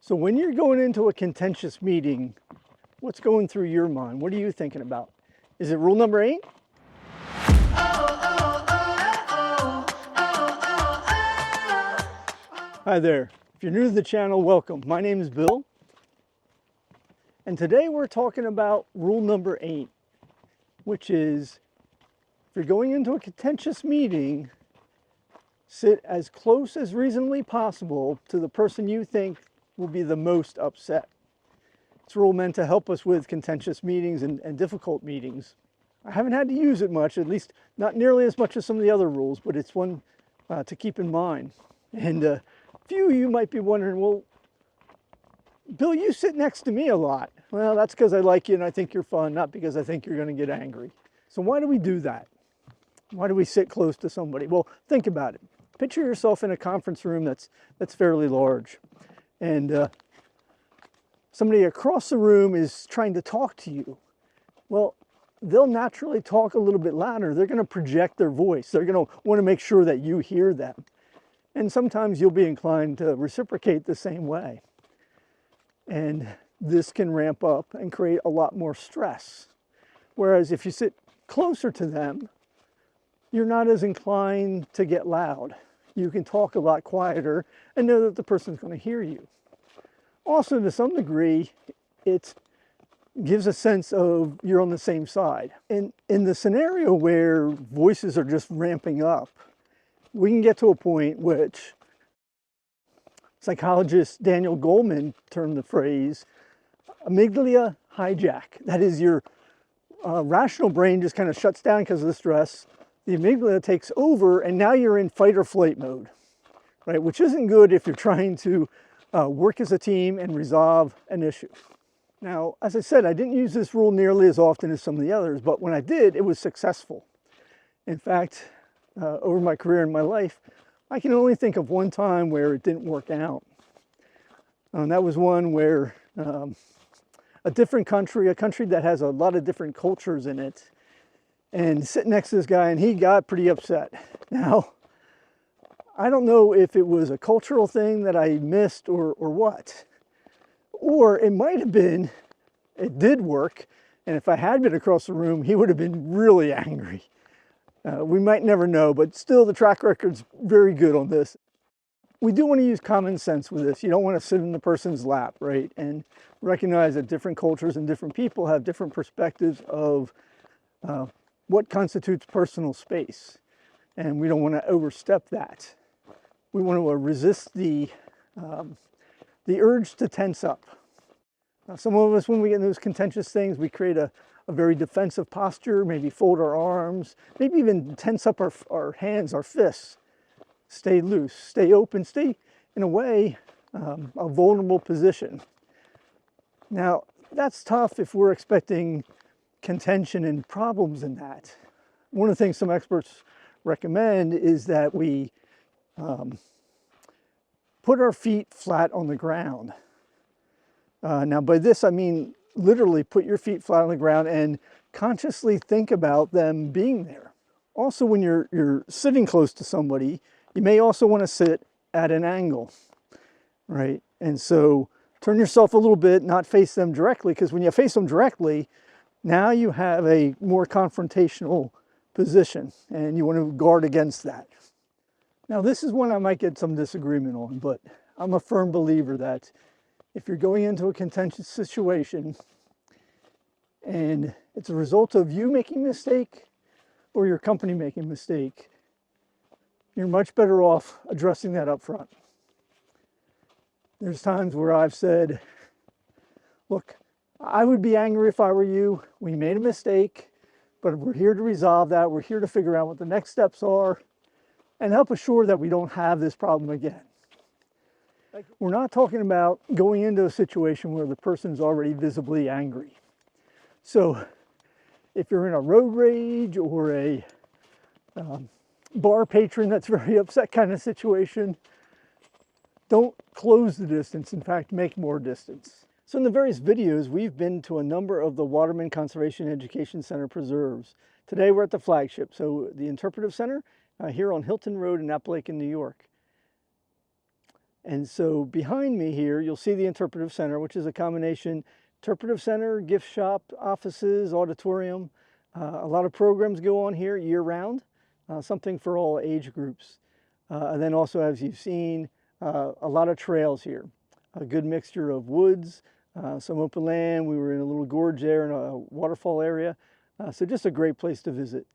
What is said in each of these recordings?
So when you're going into a contentious meeting, what's going through your mind? What are you thinking about? Is it rule number 8? Hi there. If you're new to the channel, welcome. My name is Bill. And today we're talking about rule number 8, which is if you're going into a contentious meeting, sit as close as reasonably possible to the person you think will be the most upset. It's a rule meant to help us with contentious meetings and difficult meetings. I haven't had to use it much, at least not nearly as much as some of the other rules, but it's one to keep in mind. And a few of you might be wondering, well, Bill, you sit next to me a lot. Well, that's because I like you and I think you're fun, not because I think you're going to get angry. So why do we do that? Why do we sit close to somebody? Well, think about it. Picture yourself in a conference room that's fairly large. And somebody across the room is trying to talk to you. Well, they'll naturally talk a little bit louder. They're going to project their voice. They're going to want to make sure that you hear them. And sometimes you'll be inclined to reciprocate the same way. And this can ramp up and create a lot more stress. Whereas if you sit closer to them, you're not as inclined to get loud. You can talk a lot quieter and know that the person's going to hear you. Also, to some degree, it gives a sense of you're on the same side. And in the scenario where voices are just ramping up, we can get to a point which psychologist Daniel Goleman termed the phrase amygdala hijack. That is, your rational brain just kind of shuts down because of the stress. The amygdala takes over, and now you're in fight or flight mode, right? Which isn't good if you're trying to work as a team and resolve an issue. Now, as I said, I didn't use this rule nearly as often as some of the others, but when I did, it was successful. In fact, over my career and my life, I can only think of one time where it didn't work out. And that was one where a different country, a country that has a lot of different cultures in it, and sitting next to this guy, and he got pretty upset. Now, I don't know if it was a cultural thing that I missed or what. Or it might have been, it did work, and if I had been across the room, he would have been really angry. We might never know, but still the track record's very good on this. We do want to use common sense with this. You don't want to sit in the person's lap, right? And recognize that different cultures and different people have different perspectives of what constitutes personal space. And we don't want to overstep that. We want to resist the urge to tense up. Now, some of us, when we get in those contentious things, we create a very defensive posture, maybe fold our arms, maybe even tense up our hands, our fists. Stay loose, stay open, stay, in a way, a vulnerable position. Now, that's tough if we're expecting contention and problems in that. One of the things some experts recommend is that we put our feet flat on the ground. Now by this I mean literally put your feet flat on the ground and consciously think about them being there. Also, when you're sitting close to somebody, you may also want to sit at an angle, right? And so turn yourself a little bit, not face them directly, because when you face them directly, now you have a more confrontational position and you want to guard against that. Now, this is one I might get some disagreement on, but I'm a firm believer that if you're going into a contentious situation and it's a result of you making a mistake or your company making a mistake, you're much better off addressing that up front. There's times where I've said, look, I would be angry if I were you. We made a mistake, but we're here to resolve that. We're here to figure out what the next steps are and help assure that we don't have this problem again. We're not talking about going into a situation where the person's already visibly angry. So if you're in a road rage or a bar patron that's very upset kind of situation, don't close the distance. In fact, make more distance. So in the various videos, we've been to a number of the Waterman Conservation Education Center preserves. Today we're at the flagship, so the Interpretive Center here on Hilton Road in Appalachian, New York. And so behind me here, you'll see the interpretive center, which is a combination interpretive center, gift shop, offices, auditorium. A lot of programs go on here year-round, something for all age groups. And then also, as you've seen, a lot of trails here. A good mixture of woods, some open land. We were in a little gorge there in a waterfall area. So just a great place to visit.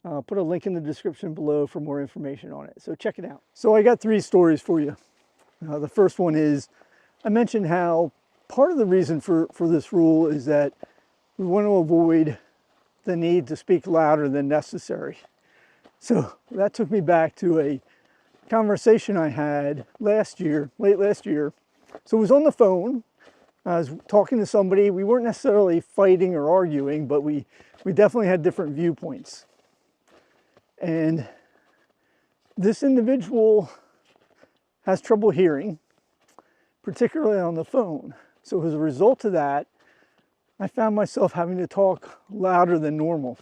I'll put a link in the description below for more information on it. So check it out. So I got 3 stories for you. The first one is, I mentioned how part of the reason for this rule is that we want to avoid the need to speak louder than necessary. So that took me back to a conversation I had last year, late last year. So it was on the phone. I was talking to somebody. We weren't necessarily fighting or arguing, but we definitely had different viewpoints. And this individual has trouble hearing, particularly on the phone. So as a result of that, I found myself having to talk louder than normal.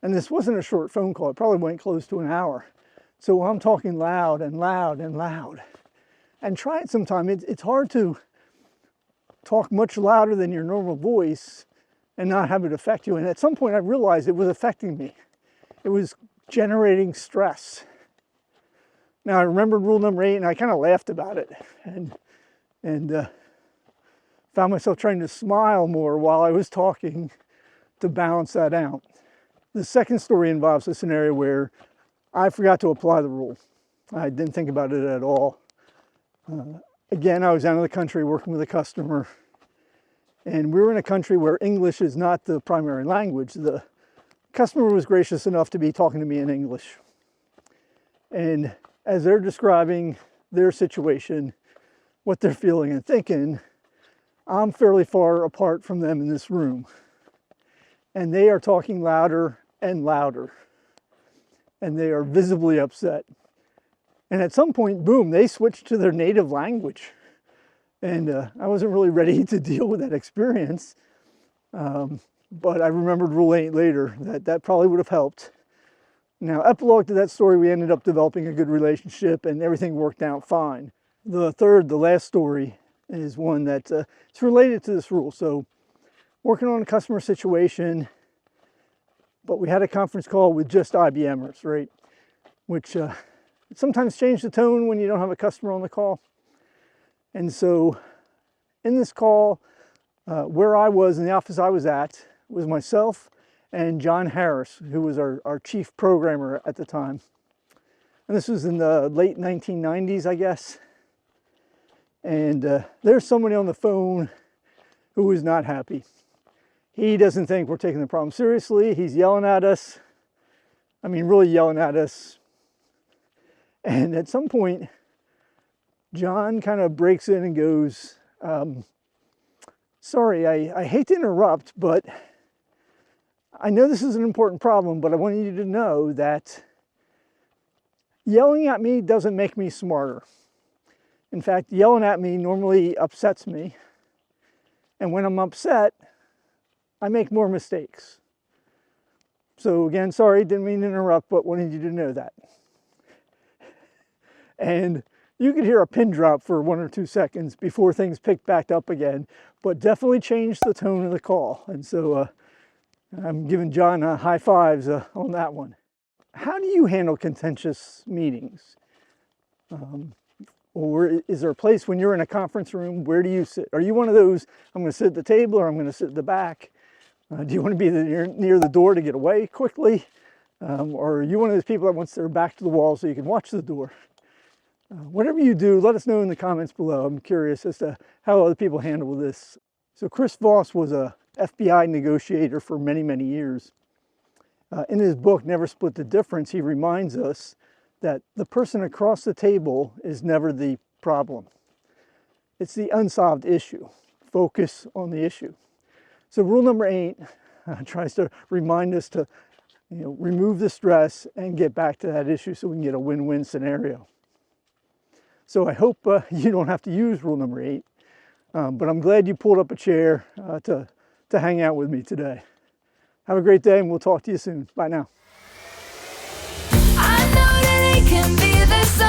And this wasn't a short phone call. It probably went close to an hour. So I'm talking loud and loud and loud. And try it sometime. It's hard to talk much louder than your normal voice and not have it affect you. And at some point I realized it was affecting me. It was generating stress. Now I remembered rule number 8 and I kind of laughed about it and found myself trying to smile more while I was talking to balance that out. The second story involves a scenario where I forgot to apply the rule. I didn't think about it at all. Again, I was out of the country working with a customer, and we were in a country where English is not the primary language. The customer was gracious enough to be talking to me in English. And as they're describing their situation, what they're feeling and thinking, I'm fairly far apart from them in this room. And they are talking louder and louder. And they are visibly upset. And at some point, boom, they switched to their native language. And I wasn't really ready to deal with that experience. But I remembered rule 8 later, that probably would have helped. Now, epilogue to that story, we ended up developing a good relationship and everything worked out fine. The last story, is one that it's related to this rule. So working on a customer situation, but we had a conference call with just IBMers, right? Which sometimes change the tone when you don't have a customer on the call. And so in this call, where I was in the office I was at was myself and John Harris, who was our chief programmer at the time. And this was in the late 1990s, I guess. And there's somebody on the phone who is not happy. He doesn't think we're taking the problem seriously. He's yelling at us. I mean, really yelling at us. And at some point, John kind of breaks in and goes, sorry, I hate to interrupt, but I know this is an important problem, but I want you to know that yelling at me doesn't make me smarter. In fact, yelling at me normally upsets me. And when I'm upset, I make more mistakes. So again, sorry, didn't mean to interrupt, but wanted you to know that. And you could hear a pin drop for 1 or 2 seconds before things picked back up again, but definitely changed the tone of the call. And so I'm giving John high fives on that one. How do you handle contentious meetings? Or is there a place when you're in a conference room, where do you sit? Are you one of those, I'm going to sit at the table or I'm going to sit at the back? Do you want to be near the door to get away quickly? Or are you one of those people that wants their back to the wall so you can watch the door? Whatever you do, let us know in the comments below. I'm curious as to how other people handle this. So Chris Voss was a FBI negotiator for many, many years. In his book, Never Split the Difference, he reminds us that the person across the table is never the problem. It's the unsolved issue. Focus on the issue. So rule number 8 tries to remind us to remove the stress and get back to that issue so we can get a win-win scenario. So I hope you don't have to use rule number 8, but I'm glad you pulled up a chair to hang out with me today. Have a great day and we'll talk to you soon. Bye now. I know that it can be this